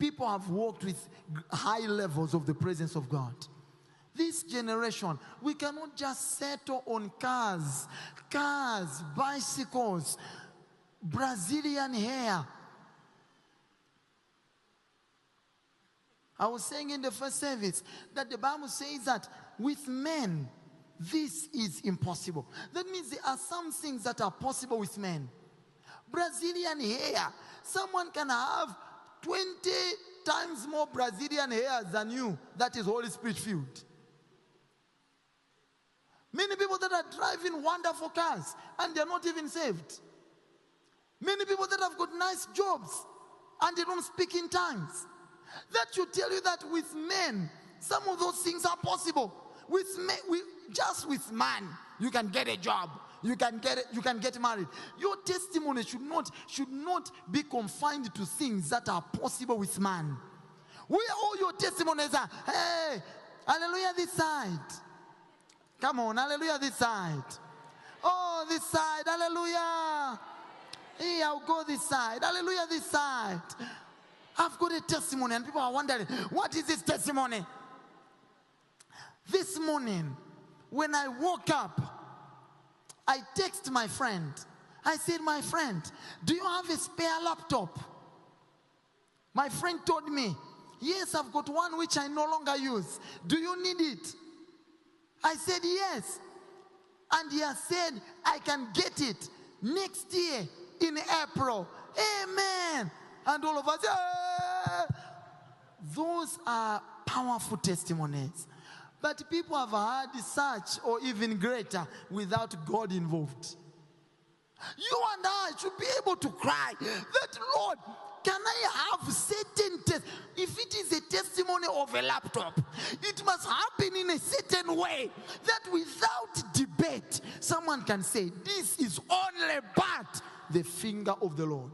People have walked with high levels of the presence of God. This generation, we cannot just settle on cars, bicycles, Brazilian hair. I was saying in the first service that the Bible says that with men, this is impossible. That means there are some things that are possible with men. Brazilian hair. Someone can have 20 times more Brazilian hair than you. That is Holy Spirit filled. Many people that are driving wonderful cars and they're not even saved. Many people that have got nice jobs and they don't speak in tongues. That should tell you that with men, some of those things are possible. With men, just with man, you can get a job. You can get married. Your testimony should not be confined to things that are possible with man. Where all your testimonies are, hey, hallelujah this side. Come on, hallelujah this side. Oh, this side, hallelujah. Hey, I'll go this side. Hallelujah this side. I've got a testimony and people are wondering, what is this testimony? This morning, when I woke up, I texted my friend. I said, my friend, do you have a spare laptop? My friend told me, yes, I've got one which I no longer use. Do you need it? I said, yes. And he has said, I can get it next year in April. Amen. And all of us, those are powerful testimonies. But people have had such or even greater without God involved. You and I should be able to cry that, Lord, can I have certain if it is a testimony of a laptop, it must happen in a certain way that without debate, someone can say, this is only but the finger of the Lord.